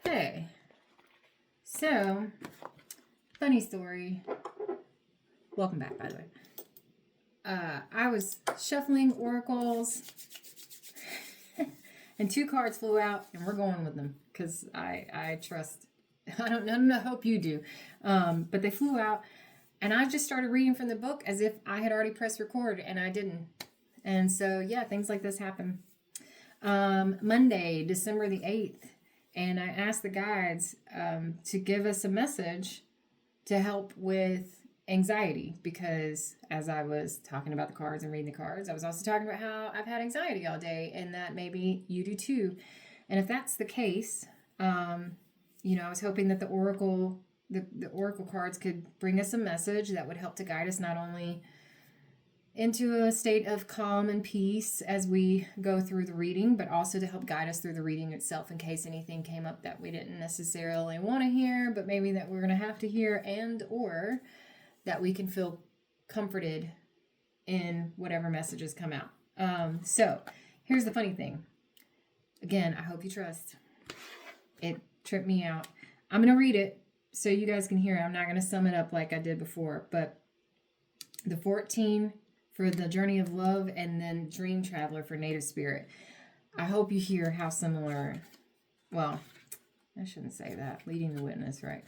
Okay, so funny story. Welcome back, by the way. I was shuffling oracles, and two cards flew out, and we're going with them because I trust. I don't know. Hope you do, but they flew out, and I just started reading from the book as if I had already pressed record, and I didn't. And so yeah, things like this happen. Monday, December the 8th. And I asked the guides to give us a message to help with anxiety because as I was talking about the cards and reading the cards, I was also talking about how I've had anxiety all day and that maybe you do too. And if that's the case, I was hoping that the oracle cards could bring us a message that would help to guide us not only into a state of calm and peace as we go through the reading, but also to help guide us through the reading itself in case anything came up that we didn't necessarily want to hear, but maybe that we're going to have to hear, and or that we can feel comforted in whatever messages come out. So here's the funny thing. Again, I hope you trust. It tripped me out. I'm going to read it so you guys can hear it. I'm not going to sum it up like I did before, but the 14 for the Journey of Love, and then Dream Traveler for Native Spirit. I hope you hear how similar, well, I shouldn't say that, leading the witness, right?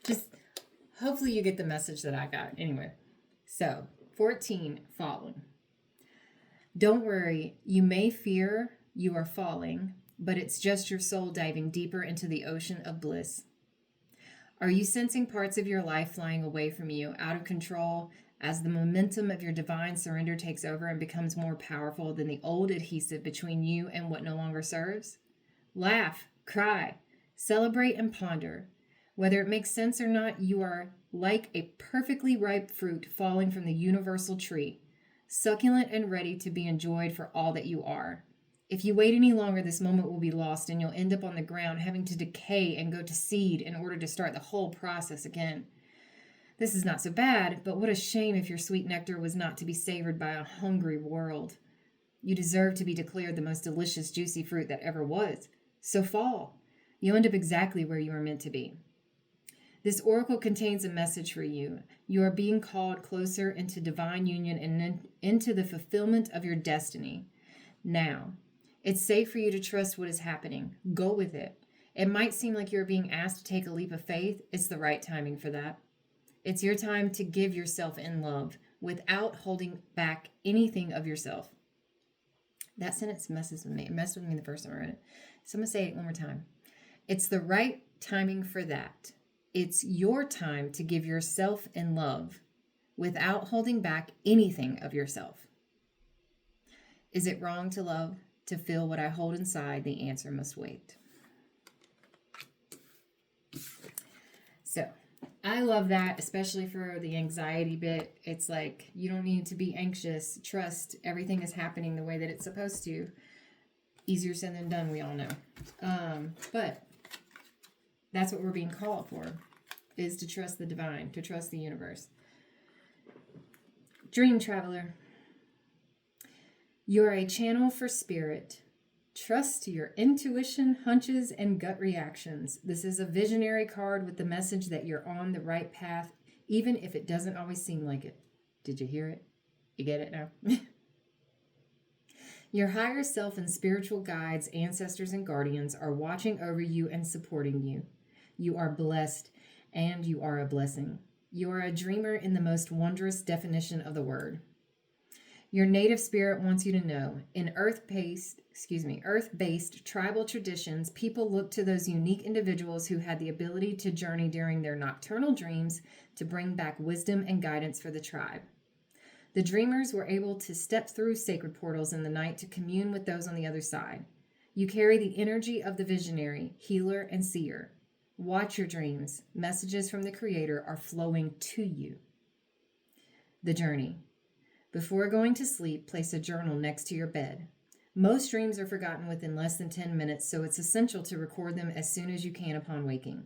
Just, hopefully you get the message that I got. Anyway, so, 14, falling. Don't worry, you may fear you are falling, but it's just your soul diving deeper into the ocean of bliss. Are you sensing parts of your life flying away from you, out of control, as the momentum of your divine surrender takes over and becomes more powerful than the old adhesive between you and what no longer serves? Laugh, cry, celebrate, and ponder. Whether it makes sense or not, you are like a perfectly ripe fruit falling from the universal tree, succulent and ready to be enjoyed for all that you are. If you wait any longer, this moment will be lost and you'll end up on the ground having to decay and go to seed in order to start the whole process again. This is not so bad, but what a shame if your sweet nectar was not to be savored by a hungry world. You deserve to be declared the most delicious, juicy fruit that ever was. So fall. You end up exactly where you are meant to be. This oracle contains a message for you. You are being called closer into divine union and into the fulfillment of your destiny. Now, it's safe for you to trust what is happening. Go with it. It might seem like you're being asked to take a leap of faith. It's the right timing for that. It's your time to give yourself in love without holding back anything of yourself. That sentence messes with me. It messed with me the first time I read it. So I'm going to say it one more time. It's the right timing for that. It's your time to give yourself in love without holding back anything of yourself. Is it wrong to love, to feel what I hold inside? The answer must wait. So, I love that, especially for the anxiety bit. It's like, you don't need to be anxious. Trust everything is happening the way that it's supposed to. Easier said than done, we all know. But that's what we're being called for, is to trust the divine, to trust the universe. Dream Traveler. You're a channel for spirit. Trust your intuition, hunches, and gut reactions. This is a visionary card with the message that you're on the right path, even if it doesn't always seem like it. Did you hear it? You get it now? Your higher self and spiritual guides, ancestors, and guardians are watching over you and supporting you. You are blessed, and you are a blessing. You are a dreamer in the most wondrous definition of the word. Your native spirit wants you to know, in earth-based tribal traditions, people look to those unique individuals who had the ability to journey during their nocturnal dreams to bring back wisdom and guidance for the tribe. The dreamers were able to step through sacred portals in the night to commune with those on the other side. You carry the energy of the visionary, healer, and seer. Watch your dreams. Messages from the Creator are flowing to you. The journey. Before going to sleep, place a journal next to your bed. Most dreams are forgotten within less than 10 minutes, so it's essential to record them as soon as you can upon waking.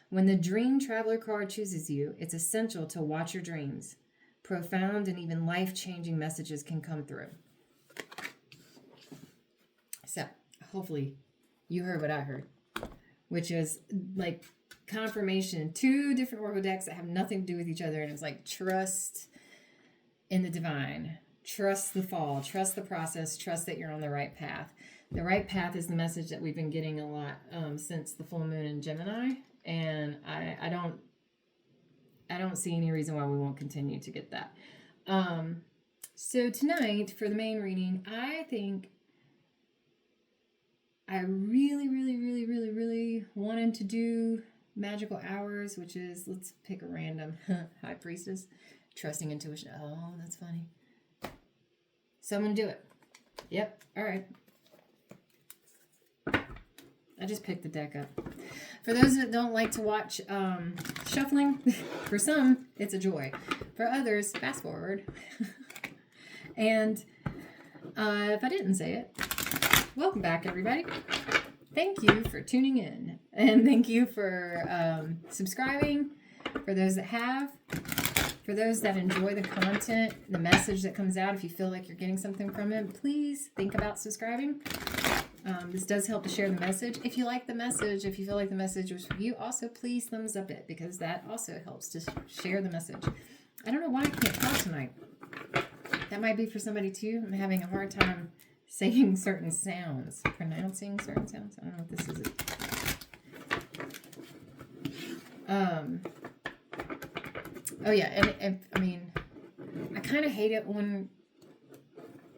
When the Dream Traveler card chooses you, it's essential to watch your dreams. Profound and even life-changing messages can come through. So, hopefully, you heard what I heard. which is like confirmation, 2 different oracle decks that have nothing to do with each other. And it's like, trust in the divine, trust the fall, trust the process, trust that you're on the right path. The right path is the message that we've been getting a lot since the full moon in Gemini. And I don't see any reason why we won't continue to get that. So tonight, for the main reading, I think I really wanted to do Magical Hours, which is, let's pick a random. High Priestess, Trusting Intuition. Oh, that's funny. So I'm going to do it. Yep. All right. I just picked the deck up. For those that don't like to watch shuffling, for some, it's a joy. For others, fast forward. And if I didn't say it, welcome back, everybody. Thank you for tuning in. And thank you for subscribing. For those that have. For those that enjoy the content, the message that comes out, if you feel like you're getting something from it, please think about subscribing. This does help to share the message. If you like the message, if you feel like the message was for you, also please thumbs up it, because that also helps to share the message. I don't know why I can't talk tonight. That might be for somebody too. I'm having a hard time saying certain sounds, pronouncing certain sounds. I don't know what this is. Oh yeah, and I mean, I kind of hate it when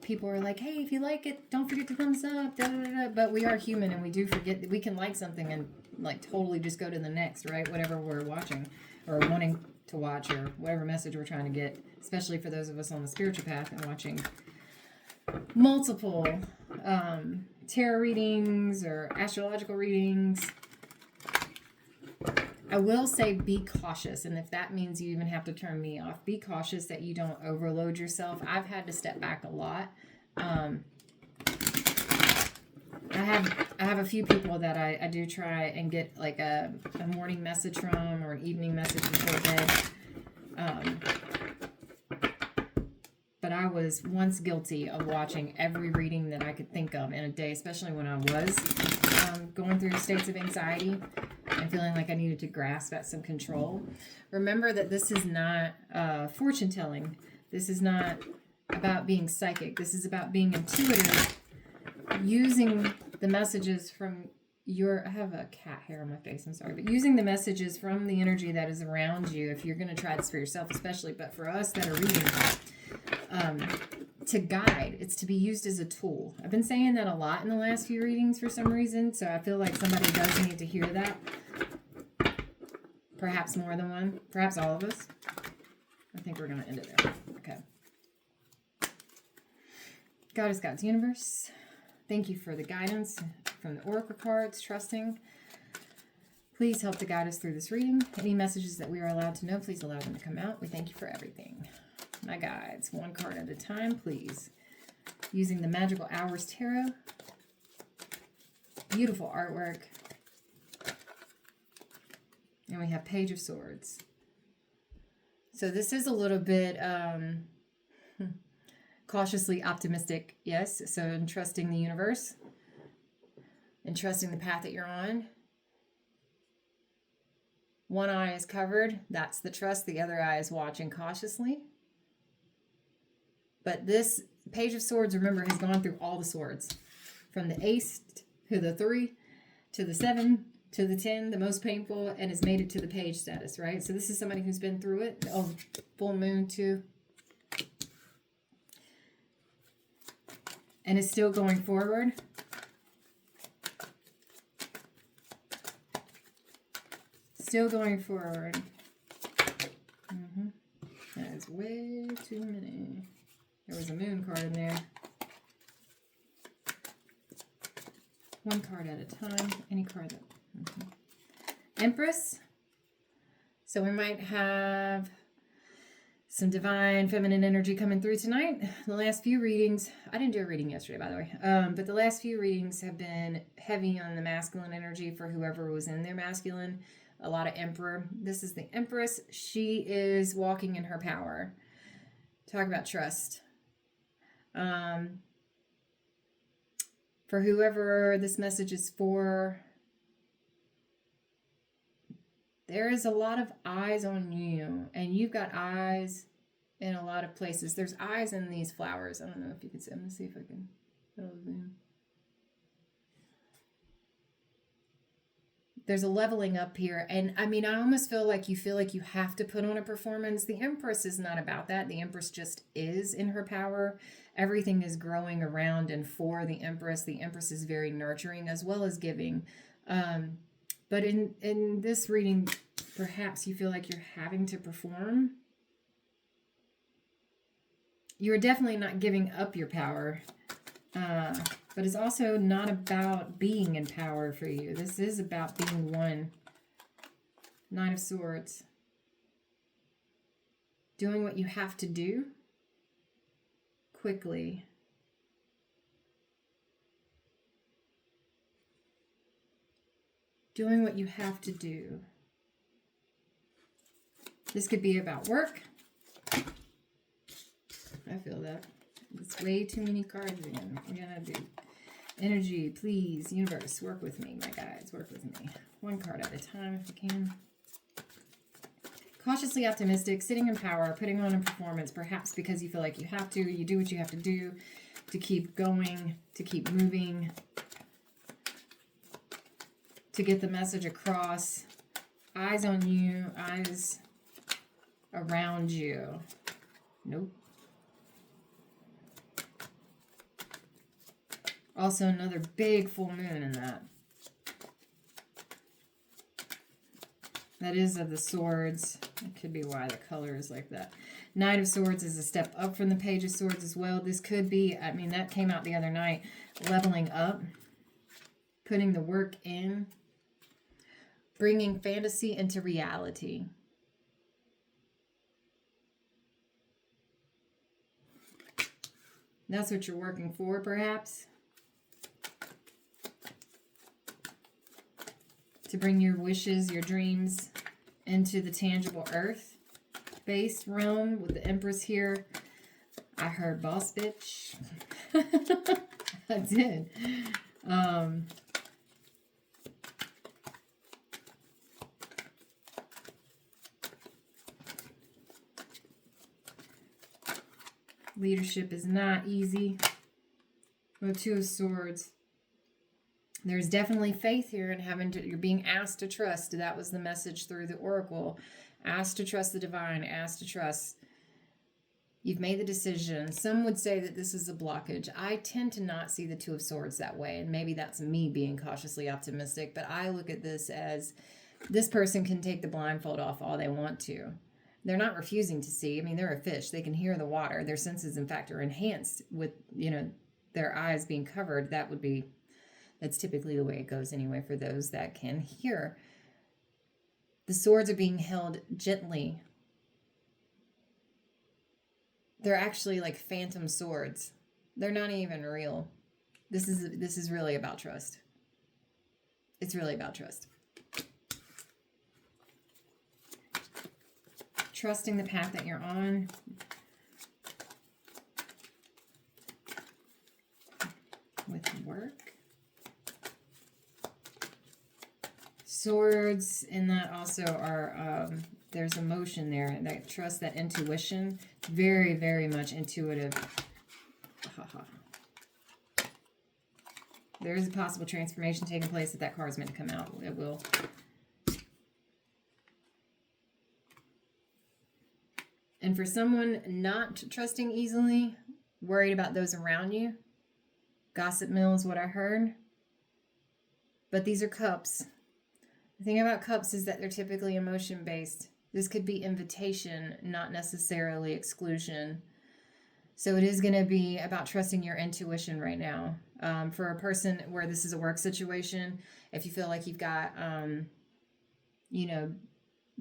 people are like, hey, if you like it, don't forget to thumbs up, da, da, da. But we are human, and we do forget that we can like something and like totally just go to the next, right? Whatever we're watching or wanting to watch, or whatever message we're trying to get, especially for those of us on the spiritual path and watching multiple tarot readings or astrological readings. I will say be cautious, and if that means you even have to turn me off, be cautious that you don't overload yourself. I've had to step back a lot. I have a few people that I do try and get like a morning message from, or an evening message before bed. But I was once guilty of watching every reading that I could think of in a day, especially when I was going through states of anxiety and feeling like I needed to grasp at some control. Remember that this is not fortune telling. This is not about being psychic. This is about being intuitive, using the messages from I have a cat hair on my face, I'm sorry, but using the messages from the energy that is around you, if you're going to try this for yourself especially, but for us that are reading, to guide. It's to be used as a tool. I've been saying that a lot in the last few readings for some reason, so I feel like somebody does need to hear that. Perhaps more than one. Perhaps all of us. I think we're going to end it there. Okay. Goddess, God's universe, thank you for the guidance from the oracle cards, trusting. Please help to guide us through this reading. Any messages that we are allowed to know, please allow them to come out. We thank you for everything. My guides, one card at a time, please. Using the Magical Hours Tarot. Beautiful artwork. And we have Page of Swords. So this is a little bit cautiously optimistic, yes. So in trusting the universe and trusting the path that you're on. One eye is covered. That's the trust. The other eye is watching cautiously. But this Page of Swords, remember, has gone through all the swords. From the Ace to the 3 to the 7 to the 10, the most painful, and has made it to the Page status, right? So this is somebody who's been through it. Oh, full moon too. And is still going forward. Still going forward. That is way too many. There was a moon card in there. One card at a time. Any card that... Empress. So we might have some divine feminine energy coming through tonight. The last few readings, I didn't do a reading yesterday, by the way, but the last few readings have been heavy on the masculine energy for whoever was in their masculine. A lot of Emperor. This is the Empress. She is walking in her power. Talk about trust. For whoever this message is for, There is a lot of eyes on you, and you've got eyes in a lot of places. There's eyes in these flowers. I don't know if you can see. I'm going to see if I can. Zoom. There's a leveling up here. And I mean, I almost feel like you have to put on a performance. The Empress is not about that. The Empress just is in her power. Everything is growing around and for the Empress. The Empress is very nurturing as well as giving. But in this reading, perhaps you feel like you're having to perform. You're definitely not giving up your power. But it's also not about being in power for you. This is about being one. Nine of Swords. Doing what you have to do quickly. Doing what you have to do. This could be about work. I feel that. It's way too many cards again. We're gonna do energy, please. Universe, work with me. My guides, work with me. One card at a time if you can. Cautiously optimistic, sitting in power, putting on a performance, perhaps because you feel like you have to. You do what you have to do to keep going, to keep moving, to get the message across. Eyes on you, eyes around you. Nope. Also another big full moon in that. That is of the Swords. That could be why the color is like that. Knight of Swords is a step up from the Page of Swords as well. This could be, I mean, that came out the other night. Leveling up. Putting the work in. Bringing fantasy into reality. That's what you're working for, perhaps. To bring your wishes, your dreams into the tangible earth-based realm with the Empress here. I heard boss bitch. I did. Leadership is not easy. With Two of Swords. There's definitely faith here in having to, you're being asked to trust. That was the message through the Oracle. Asked to trust the divine, asked to trust. You've made the decision. Some would say that this is a blockage. I tend to not see the Two of Swords that way, and maybe that's me being cautiously optimistic, but I look at this as this person can take the blindfold off all they want to. They're not refusing to see. I mean, they're a fish. They can hear the water. Their senses, in fact, are enhanced with, their eyes being covered. That's typically the way it goes anyway for those that can hear. The swords are being held gently. They're actually like phantom swords. They're not even real. This is really about trust. It's really about trust. Trusting the path that you're on. With work. Swords in that also are, there's emotion there. That trust, that intuition. Very, very much intuitive. There is a possible transformation taking place if that card is meant to come out. It will. And for someone not trusting easily, worried about those around you, gossip mill is what I heard. But these are cups. The thing about cups is that they're typically emotion-based. This could be invitation, not necessarily exclusion. So it is going to be about trusting your intuition right now. For a person where this is a work situation, if you feel like you've got,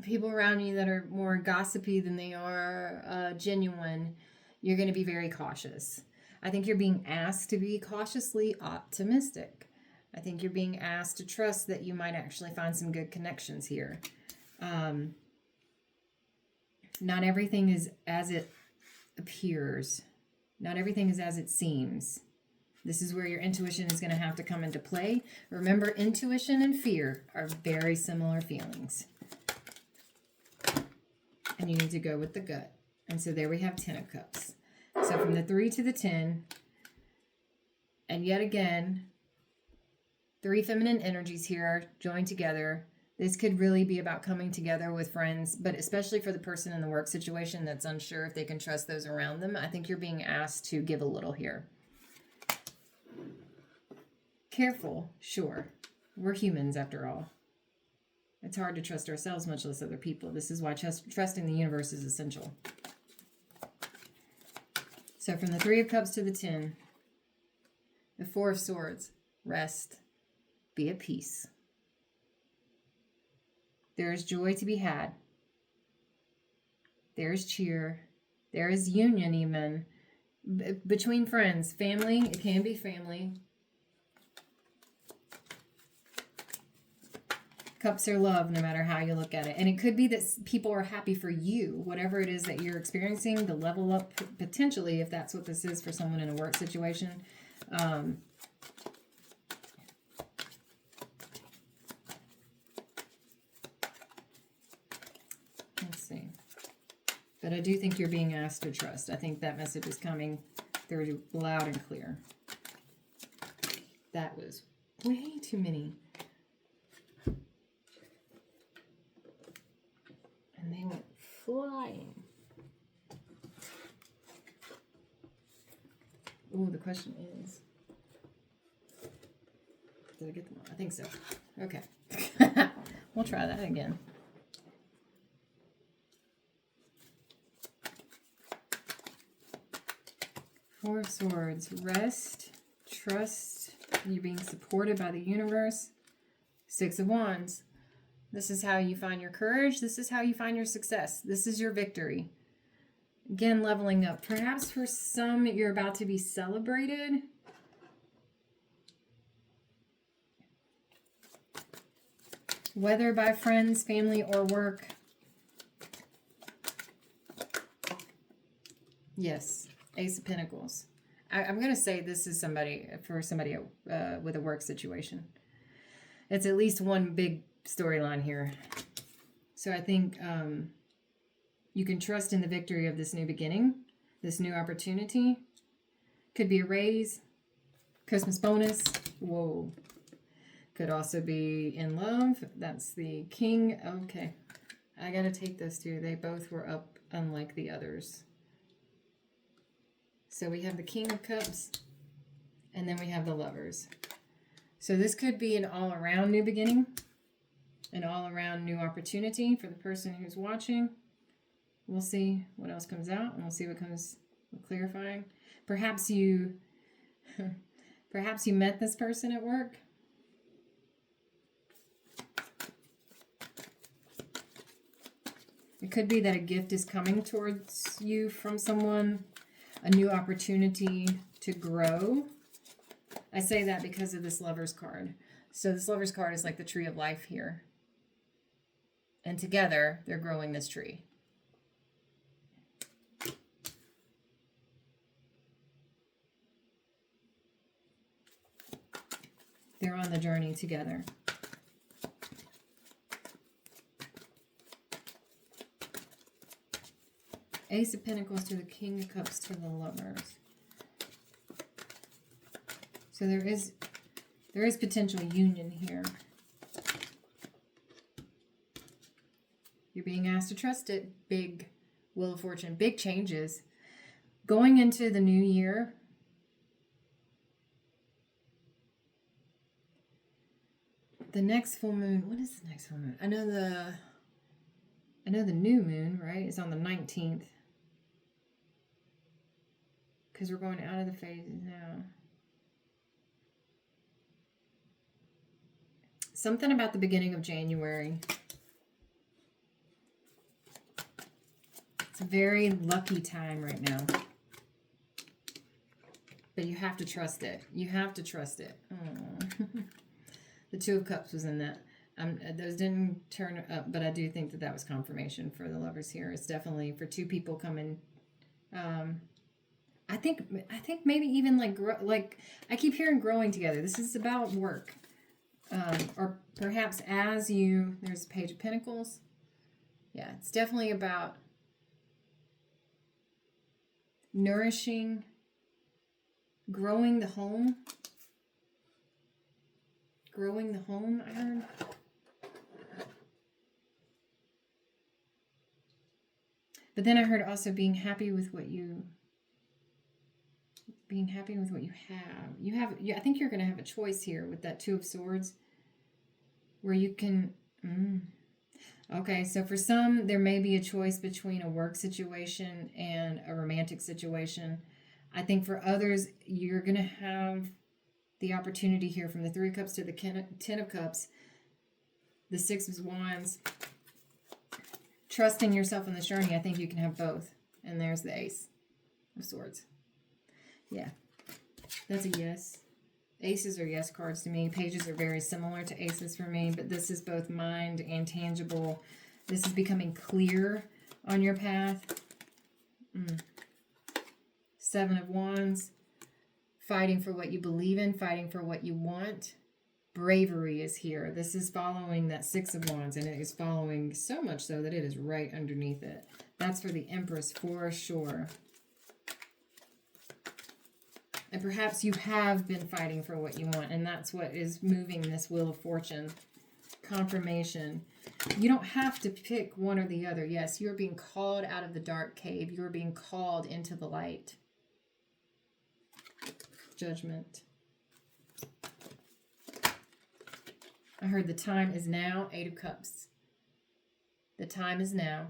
people around you that are more gossipy than they are genuine, you're going to be very cautious. I think you're being asked to be cautiously optimistic. I think you're being asked to trust that you might actually find some good connections here. Not everything is as it appears. Not everything is as it seems. This is where your intuition is going to have to come into play. Remember, intuition and fear are very similar feelings. and you need to go with the gut. And so there we have 10 of Cups. So from the 3 to the 10, and yet again, 3 feminine energies here joined together. This could really be about coming together with friends, but especially for the person in the work situation that's unsure if they can trust those around them. I think you're being asked to give a little here. Careful, sure. We're humans after all. It's hard to trust ourselves, much less other people. This is why trusting the universe is essential. So from the 3 of Cups to the 10, the 4 of Swords, rest, be at peace. There is joy to be had. There is cheer. There is union even. Between friends, family, it can be family. Cups are love, no matter how you look at it. And it could be that people are happy for you, whatever it is that you're experiencing, the level up potentially, if that's what this is for someone in a work situation. Let's see. But I do think you're being asked to trust. I think that message is coming through loud and clear. That was way too many. And they went flying. Oh, the question is, did I get them all? I think so. Okay. We'll try that again. Four of Swords. Rest. Trust. You're being supported by the universe. 6 of Wands. This is how you find your courage. This is how you find your success. This is your victory. Again, leveling up. Perhaps for some, you're about to be celebrated. Whether by friends, family, or work. Yes, Ace of Pentacles. I'm going to say this is somebody with a work situation. It's at least one big storyline here. So I think you can trust in the victory of this new beginning, this new opportunity. Could be a raise, Christmas bonus. Whoa. Could also be in love. That's the King. Okay. I got to take those two. They both were up, unlike the others. So we have the King of Cups, and then we have the Lovers. So this could be an all-around new beginning, an all-around new opportunity for the person who's watching. We'll see what else comes out, and we'll see what comes clarifying. Perhaps you met this person at work. It could be that a gift is coming towards you from someone, a new opportunity to grow. I say that because of this Lover's card. So this Lover's card is like the tree of life here. And together, they're growing this tree. They're on the journey together. Ace of Pentacles to the King of Cups to the Lovers. So there is potential union here. You're being asked to trust it. Big Wheel of Fortune, big changes. Going into the new year, the next full moon, what is the next full moon? I know the new moon, right, is on the 19th. Because we're going out of the phases now. Something about the beginning of January. It's a very lucky time right now. But you have to trust it. You have to trust it. The Two of Cups was in that. Those didn't turn up, but I do think that was confirmation for the Lovers here. It's definitely for two people coming. I think maybe even like I keep hearing growing together. This is about work. Or perhaps there's a Page of Pentacles. Yeah, it's definitely about nourishing, growing the home. Growing the home, I heard. But then I heard also being happy with what you have. I think you're going to have a choice here with that Two of Swords where you can okay, so for some there may be a choice between a work situation and a romantic situation. I think for others you're going to have the opportunity here from the Three of Cups to the Ten of Cups, the Six of Wands. Trusting yourself in this journey, I think you can have both. And there's the Ace of Swords. Yeah, that's a yes. Aces are yes cards to me. Pages are very similar to aces for me, but this is both mind and tangible. This is becoming clear on your path. Seven of Wands. Fighting for what you believe in, fighting for what you want. Bravery is here. This is following that Six of Wands, and it is following so much so that it is right underneath it. That's for the Empress for sure. And perhaps you have been fighting for what you want, and that's what is moving this Wheel of Fortune. Confirmation. You don't have to pick one or the other. Yes, you're being called out of the dark cave. You're being called into the light. Judgment. I heard the time is now. Eight of Cups. The time is now.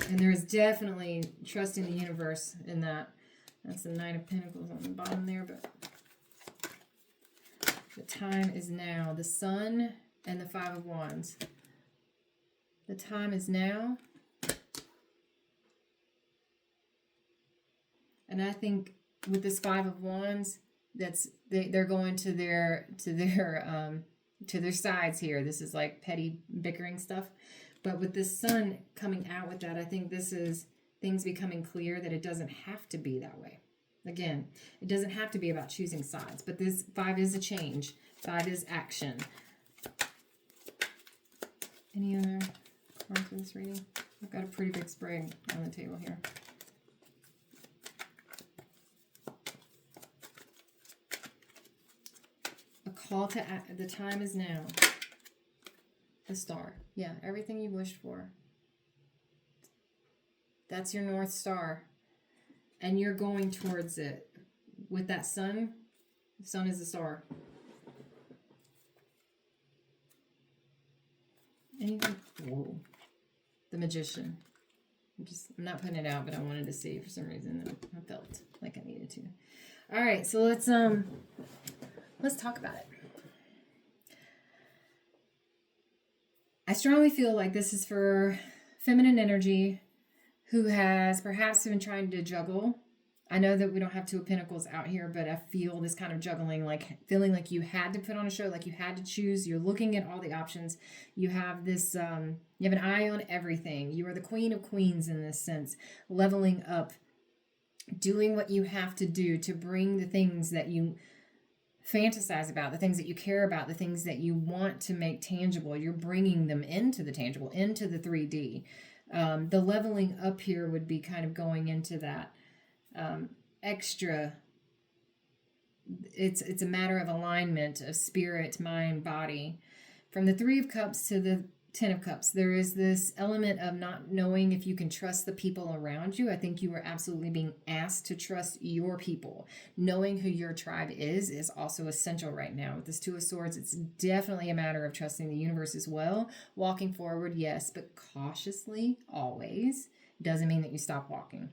And there is definitely trust in the universe in that. That's the Nine of Pentacles on the bottom there, but the time is now. The Sun and the Five of Wands. The time is now. And I think with this Five of Wands, they're going to their sides here. This is like petty bickering stuff. But with this Sun coming out with that, I think this is things becoming clear that it doesn't have to be that way. Again, it doesn't have to be about choosing sides. But this Five is a change. Five is action. Any other cards for this reading? I've got a pretty big spray on the table here. Call to act. The time is now. The Star. Yeah, everything you wished for. That's your North Star. And you're going towards it. With that Sun, the Sun is the star. Anything? Whoa. The Magician. I'm not putting it out, but I wanted to see for some reason. I felt like I needed to. All right, so let's talk about it. I strongly feel like this is for feminine energy who has perhaps been trying to juggle. I know that we don't have Two of Pentacles out here, but I feel this kind of juggling, like feeling like you had to put on a show, like you had to choose. You're looking at all the options. You have this, you have an eye on everything. You are the Queen of Queens in this sense, leveling up, doing what you have to do to bring the things that you fantasize about, the things that you care about, the things that you want to make tangible. You're bringing them into the tangible, into the 3D. The leveling up here would be kind of going into that extra. It's a matter of alignment of spirit, mind, body. From the Three of Cups to the Ten of Cups, there is this element of not knowing if you can trust the people around you. I think you are absolutely being asked to trust your people. Knowing who your tribe is also essential right now. With this Two of Swords, it's definitely a matter of trusting the universe as well. Walking forward, yes, but cautiously, always. Doesn't mean that you stop walking.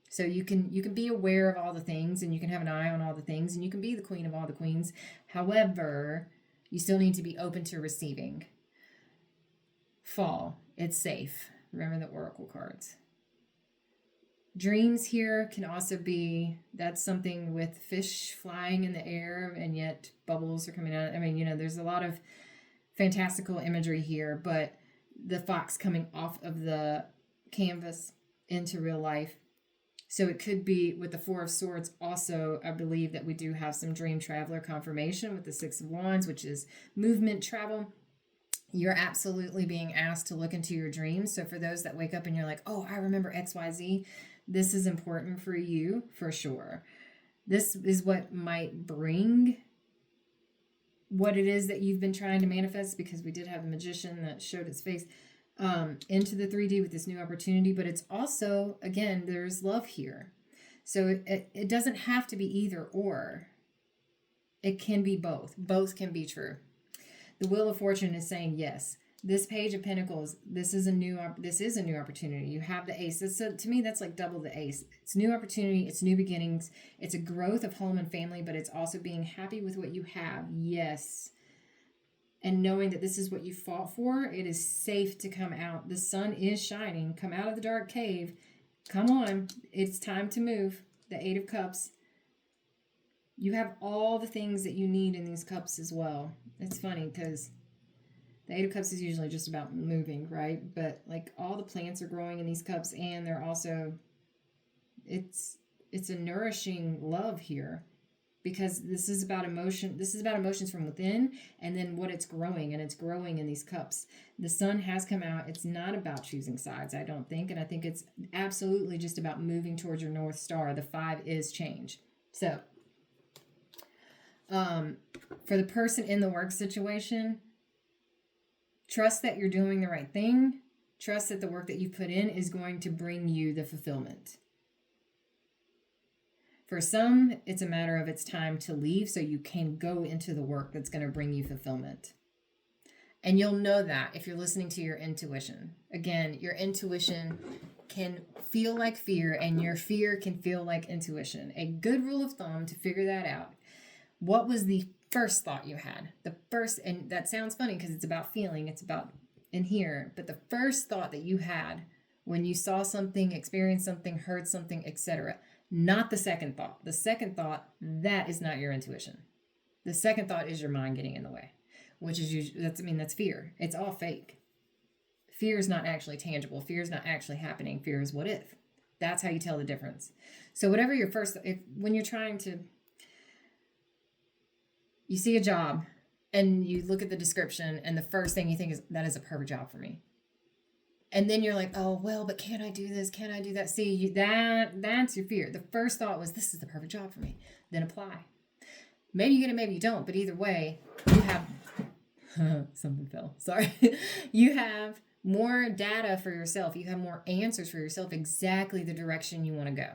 So you can be aware of all the things, and you can have an eye on all the things, and you can be the queen of all the queens. However, you still need to be open to receiving. Fall. It's safe. Remember the oracle cards. Dreams here can also be, that's something with fish flying in the air and yet bubbles are coming out. I mean, there's a lot of fantastical imagery here, but the fox coming off of the canvas into real life. So it could be with the Four of Swords also, I believe that we do have some dream traveler confirmation with the Six of Wands, which is movement, travel. You're absolutely being asked to look into your dreams. So for those that wake up and you're like, oh, I remember XYZ, this is important for you for sure. This is what might bring what it is that you've been trying to manifest, because we did have a magician that showed its face into the 3D with this new opportunity. But it's also, again, there's love here. So it doesn't have to be either or. It can be both. Both can be true. The Wheel of Fortune is saying yes. This Page of Pentacles, this is a new opportunity. You have the Ace. So to me, that's like double the Ace. It's new opportunity. It's new beginnings. It's a growth of home and family, but it's also being happy with what you have. Yes. And knowing that this is what you fought for, it is safe to come out. The sun is shining. Come out of the dark cave. Come on. It's time to move. The Eight of Cups. You have all the things that you need in these cups as well. It's funny because the Eight of Cups is usually just about moving, right? But like all the plants are growing in these cups, and they're also, it's a nourishing love here, because this is about emotion. This is about emotions from within, and then what it's growing, and it's growing in these cups. The sun has come out. It's not about choosing sides, I don't think. And I think it's absolutely just about moving towards your North Star. The 5 is change. So, for the person in the work situation, trust that you're doing the right thing. Trust that the work that you put in is going to bring you the fulfillment. For some, it's a matter of it's time to leave so you can go into the work that's going to bring you fulfillment. And you'll know that if you're listening to your intuition. Again, your intuition can feel like fear, and your fear can feel like intuition. A good rule of thumb to figure that out. What was the first thought you had? The first, and that sounds funny because it's about feeling, it's about in here, but the first thought that you had when you saw something, experienced something, heard something, etc. Not the second thought. The second thought, that is not your intuition. The second thought is your mind getting in the way, which is usually, that's fear. It's all fake. Fear is not actually tangible. Fear is not actually happening. Fear is what if. That's how you tell the difference. So whatever your first, when you're trying to, you see a job and you look at the description and the first thing you think is, that is a perfect job for me. And then you're like, oh, well, but can I do this? Can I do that? See, that's your fear. The first thought was, this is the perfect job for me. Then apply. Maybe you get it, maybe you don't. But either way, you have, something fell. Sorry. You have more data for yourself. You have more answers for yourself, exactly the direction you want to go.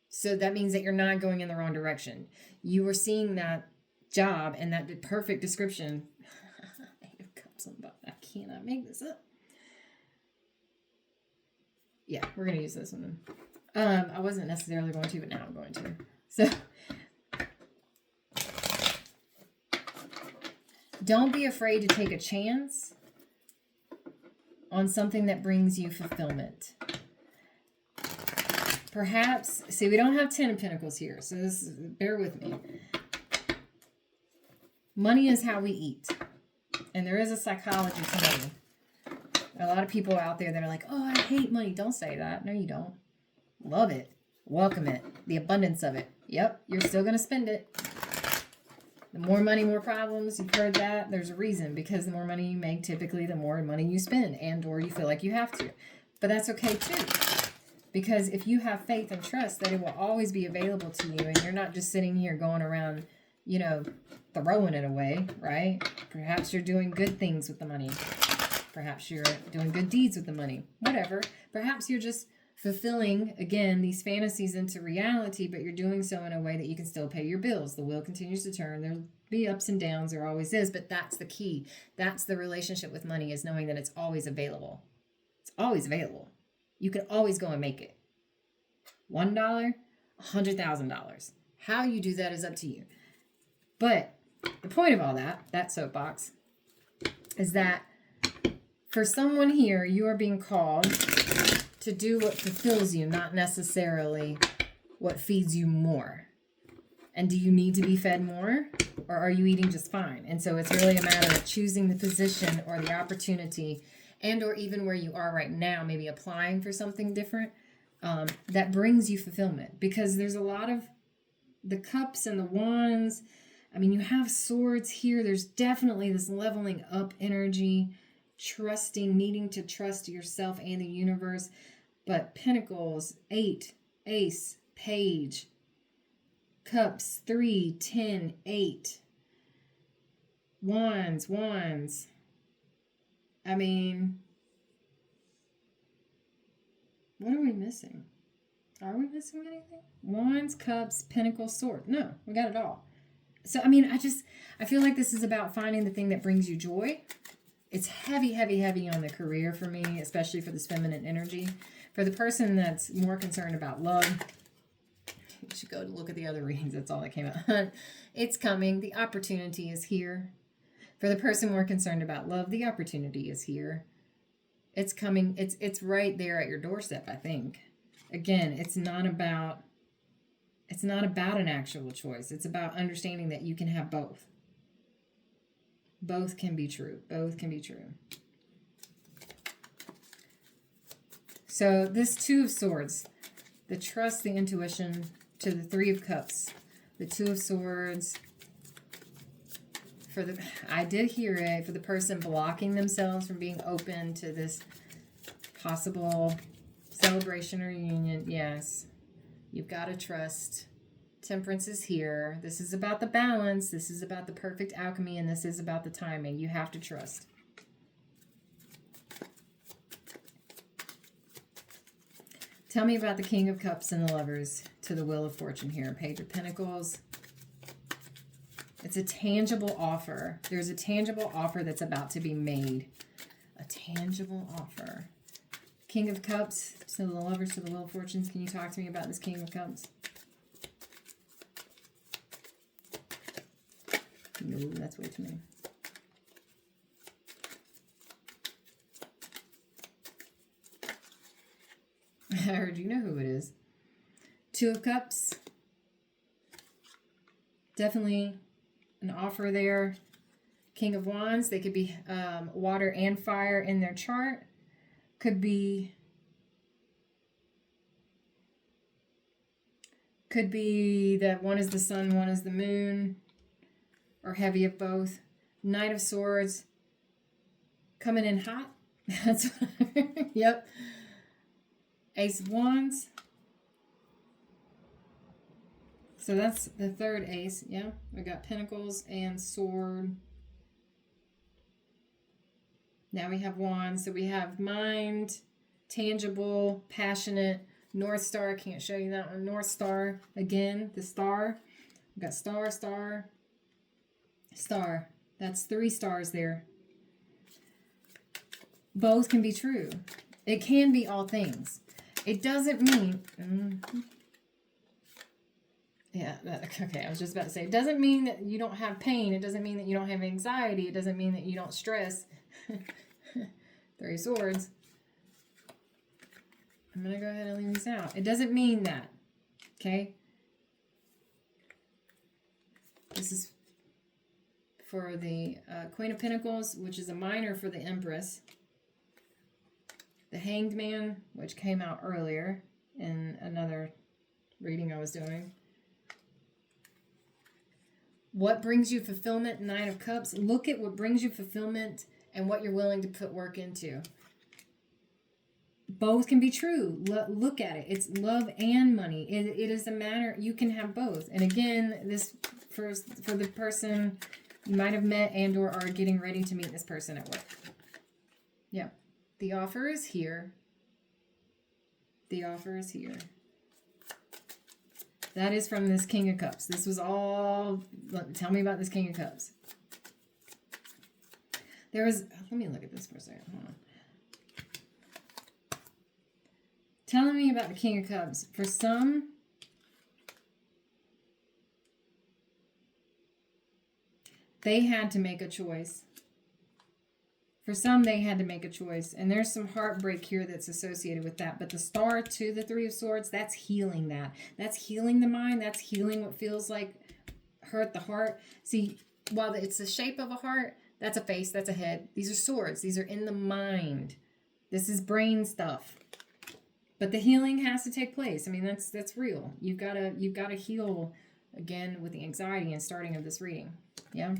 So that means that you're not going in the wrong direction. You were seeing that job and that perfect description. I cannot make this up. Yeah, we're going to use this one. I wasn't necessarily going to, but now I'm going to. So, don't be afraid to take a chance on something that brings you fulfillment. Perhaps, see, we don't have 10 of Pentacles here, so bear with me. Money is how we eat. And there is a psychology to money. A lot of people out there that are like, oh, I hate money. Don't say that. No, you don't. Love it. Welcome it. The abundance of it. Yep, you're still going to spend it. The more money, more problems. You've heard that. There's a reason. Because the more money you make, typically the more money you spend. And or you feel like you have to. But that's okay too. Because if you have faith and trust that it will always be available to you, and you're not just sitting here going around, throwing it away, right? Perhaps you're doing good things with the money. Perhaps you're doing good deeds with the money. Whatever. Perhaps you're just fulfilling, again, these fantasies into reality, but you're doing so in a way that you can still pay your bills. The wheel continues to turn. There'll be ups and downs. There always is, but that's the key. That's the relationship with money, is knowing that it's always available. It's always available. You can always go and make it. $1, $100,000. How you do that is up to you. But the point of all that soapbox, is that for someone here, you are being called to do what fulfills you, not necessarily what feeds you more. And do you need to be fed more, or are you eating just fine? And so it's really a matter of choosing the position or the opportunity, and or even where you are right now, maybe applying for something different, that brings you fulfillment. Because there's a lot of the cups and the wands, I mean, you have swords here. There's definitely this leveling up energy, trusting, needing to trust yourself and the universe. But Pentacles, 8, Ace, Page, Cups, 3, 10, 8. Wands. I mean, what are we missing? Are we missing anything? Wands, Cups, Pentacles, Sword. No, we got it all. So, I mean, I feel like this is about finding the thing that brings you joy. It's heavy on the career for me, especially for this feminine energy. For the person that's more concerned about love, you should go to look at the other readings. That's all that came out. It's coming. The opportunity is here. For the person more concerned about love, the opportunity is here. It's coming. It's right there at your doorstep, I think. Again, it's not about an actual choice. It's about understanding that you can have both. Both can be true. Both can be true. So this Two of Swords, the trust, the intuition, to the Three of Cups, the Two of Swords. I did hear it, for the person blocking themselves from being open to this possible celebration or union. Yes, you've got to trust. Temperance is here. This is about the balance. This is about the perfect alchemy, and this is about the timing. You have to trust. Tell me about the King of Cups and the Lovers to the Wheel of Fortune here. Page of Pentacles. It's a tangible offer. There's a tangible offer that's about to be made. A tangible offer. King of Cups to the Lovers to the Wheel of Fortunes. Can you talk to me about this King of Cups? No, that's way too many. I heard you know who it is. Two of Cups. Definitely an offer there. King of Wands. They could be water and fire in their chart. Could be that one is the sun, one is the moon, or heavy of both. Knight of Swords. Coming in hot. That's yep. Ace of Wands. So that's the third ace, yeah. We got Pentacles and Sword. Now we have Wands. So we have mind, tangible, passionate, North Star. Can't show you that one. North Star, again, the star. We got star, star, star. That's 3 stars there. Both can be true. It can be all things. It doesn't mean... Yeah, okay, I was just about to say, it doesn't mean that you don't have pain. It doesn't mean that you don't have anxiety. It doesn't mean that you don't stress. 3 swords. I'm going to go ahead and leave these out. It doesn't mean that, okay? This is for the Queen of Pentacles, which is a minor for the Empress. The Hanged Man, which came out earlier in another reading I was doing. What brings you fulfillment? Nine of Cups. Look at what brings you fulfillment and what you're willing to put work into. Both can be true. Look at it. It's love and money. It is a matter. You can have both. And again, this for the person you might have met and or are getting ready to meet this person at work. Yeah. The offer is here. The offer is here. That is from this King of Cups. This was all... Tell me about this King of Cups. There was... Let me look at this for a second. Hold on. Telling me about the King of Cups. For some... they had to make a choice. For some, they had to make a choice. And there's some heartbreak here that's associated with that. But the star to the Three of Swords, that's healing that. That's healing the mind. That's healing what feels like hurt the heart. See, while it's the shape of a heart, that's a face, that's a head. These are swords. These are in the mind. This is brain stuff. But the healing has to take place. I mean, that's real. You've got to heal again with the anxiety and starting of this reading. Yeah.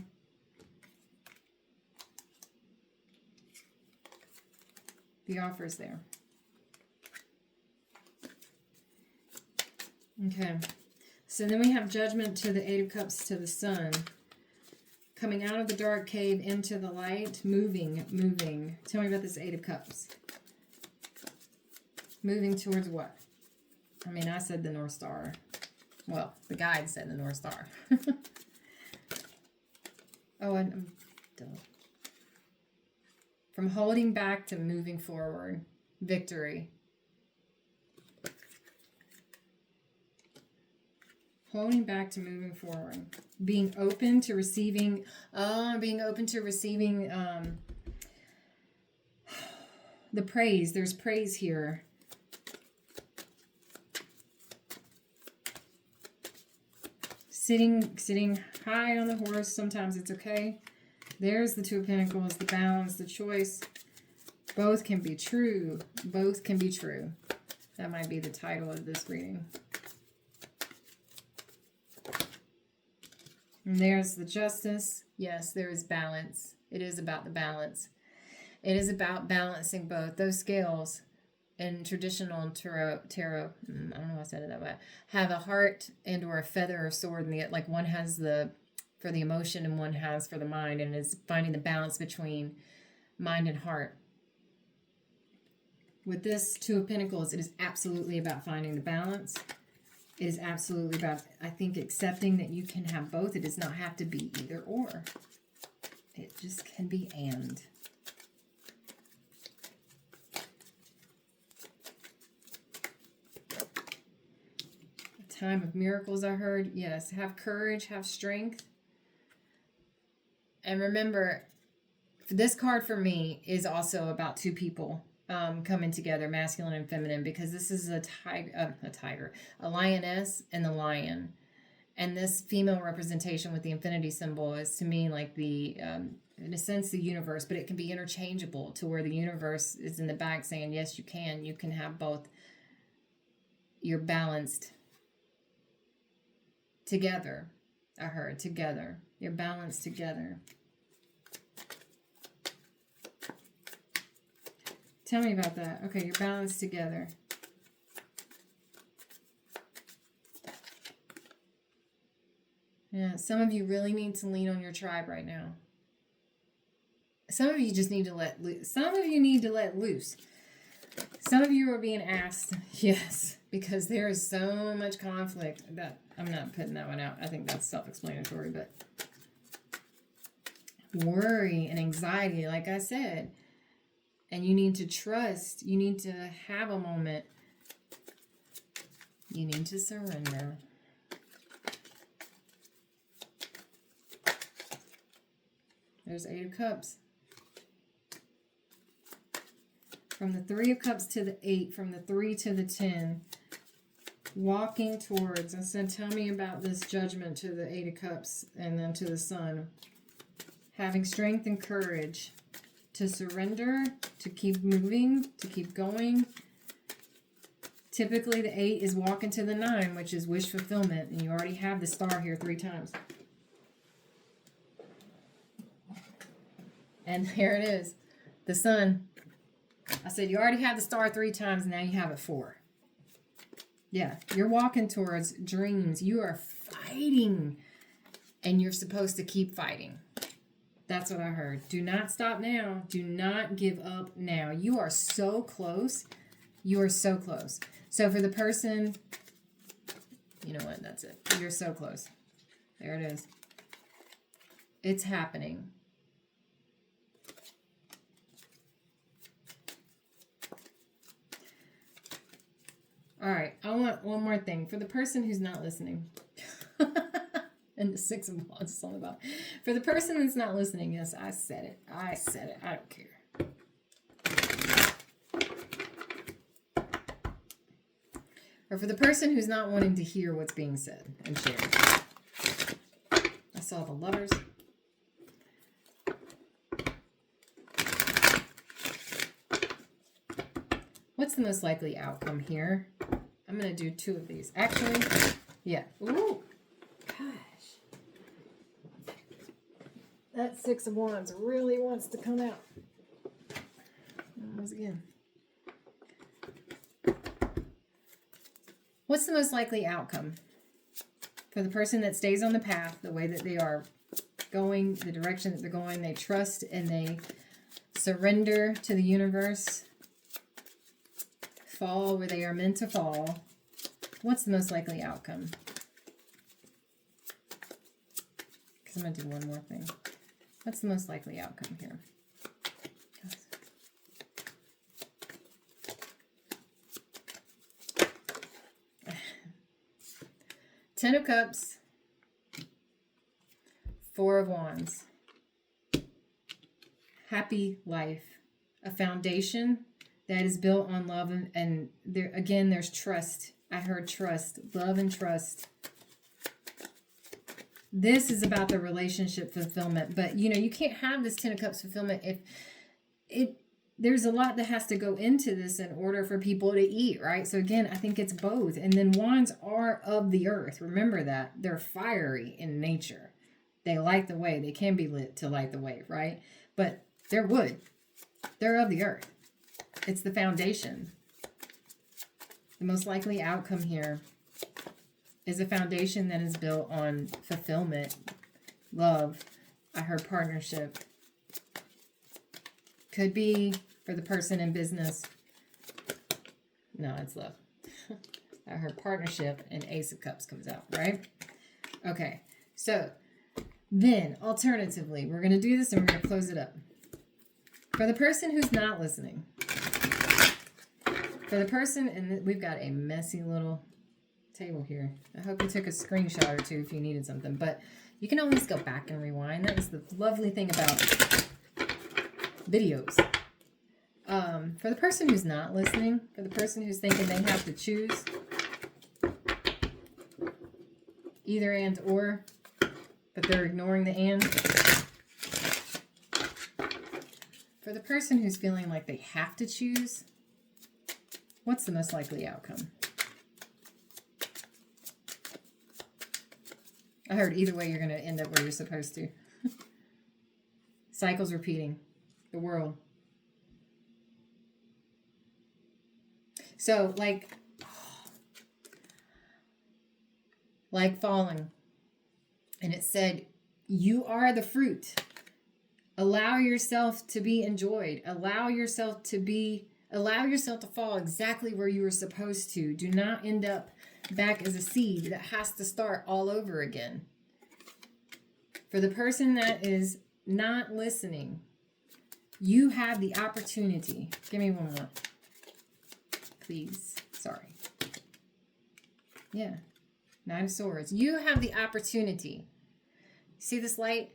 The offer's there. Okay. So then we have Judgment to the Eight of Cups to the Sun. Coming out of the dark cave into the light. Moving, moving. Tell me about this Eight of Cups. Moving towards what? I mean, I said the North Star. Well, the guide said the North Star. Oh, I'm dumb. From holding back to moving forward. Victory. Holding back to moving forward. Being open to receiving. Being open to receiving the praise. There's praise here. Sitting high on the horse. Sometimes it's okay. There's the Two of Pentacles, the balance, the choice. Both can be true. Both can be true. That might be the title of this reading. And there's the Justice. Yes, there is balance. It is about the balance. It is about balancing both. Those scales in traditional tarot, I don't know why I said it that way, have a heart and or a feather or sword, and like one has the for the emotion and one has for the mind, and is finding the balance between mind and heart. With this Two of Pentacles, it is absolutely about finding the balance. It is absolutely about, I think, accepting that you can have both. It does not have to be either or. It just can be and. A time of miracles, I heard. Yes, have courage, have strength. And remember, this card for me is also about two people coming together, masculine and feminine, because this is a tiger, a lioness and the lion. And this female representation with the infinity symbol is to me like the, in a sense, the universe, but it can be interchangeable to where the universe is in the back saying, yes, you can have both. You're balanced together. I heard together. You're balanced together. Tell me about that. Okay, you're balanced together. Yeah, some of you really need to lean on your tribe right now. Some of you just need to let loose. Some of you need to let loose. Some of you are being asked, yes, because there is so much conflict that I'm not putting that one out. I think that's self-explanatory, but worry and anxiety, like I said, and you need to trust. You need to have a moment. You need to surrender. There's Eight of Cups. From the Three of Cups to the 8, from the 3 to the 10. Walking towards. I said, tell me about this Judgment to the Eight of Cups and then to the Sun. Having strength and courage to surrender, to keep moving, to keep going. Typically the 8 is walking to the 9, which is wish fulfillment. And you already have the star here 3 times. And here it is. The Sun. I said you already have the star 3 times, now you have it 4. Yeah, you're walking towards dreams. You are fighting, and you're supposed to keep fighting. That's what I heard. Do not stop now. Do not give up now. You are so close. You are so close. So for the person, you know what? That's it. You're so close. There it is. It's happening. All right, I want one more thing. For the person who's not listening, and the Six of Wands is all about. For the person that's not listening, yes, I said it. I said it. I don't care. Or for the person who's not wanting to hear what's being said and shared. I saw the Lovers. What's the most likely outcome here? I'm going to do 2 of these. Actually, yeah. Ooh. That Six of Wands really wants to come out. Once again. What's the most likely outcome? For the person that stays on the path, the way that they are going, the direction that they're going, they trust and they surrender to the universe, fall where they are meant to fall. What's the most likely outcome? Because I'm going to do one more thing. What's the most likely outcome here? Ten of Cups, Four of Wands. Happy life. A foundation that is built on love and there again, there's trust. I heard trust, love and trust. This is about the relationship fulfillment, but you know, you can't have this Ten of Cups fulfillment if there's a lot that has to go into this in order for people to eat, right? So again, I think it's both. And then wands are of the earth. Remember that. They're fiery in nature. They light the way. They can be lit to light the way, right? But they're wood. They're of the earth. It's the foundation. The most likely outcome here is a foundation that is built on fulfillment, love. I heard partnership. Could be for the person in business. No, it's love. I heard partnership and Ace of Cups comes out, right? Okay, so then alternatively, we're going to do this and we're going to close it up. For the person who's not listening, for the person, and we've got a messy little table here. I hope you took a screenshot or two if you needed something, but you can always go back and rewind. That is the lovely thing about videos. For the person who's not listening, for the person who's thinking they have to choose either and or, but they're ignoring the and. For the person who's feeling like they have to choose, what's the most likely outcome? I heard either way you're going to end up where you're supposed to. Cycles repeating. The world. So, like falling. And it said, you are the fruit. Allow yourself to be enjoyed. Allow yourself to fall exactly where you were supposed to. Do not end up back as a seed that has to start all over again. For the person that is not listening, you have the opportunity. Give me one more. Please. Sorry. Yeah. Nine of Swords. You have the opportunity. See this light?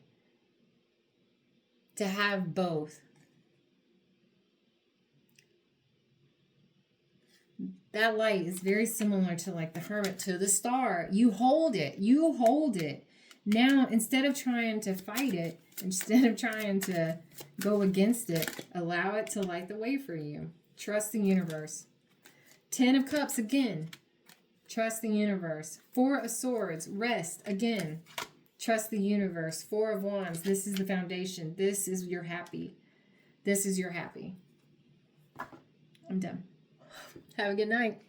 To have both. That light is very similar to like the Hermit, to the star. You hold it. You hold it. Now, instead of trying to fight it, instead of trying to go against it, allow it to light the way for you. Trust the universe. Ten of Cups again. Trust the universe. Four of Swords. Rest again. Trust the universe. Four of Wands. This is the foundation. This is your happy. This is your happy. I'm done. Have a good night.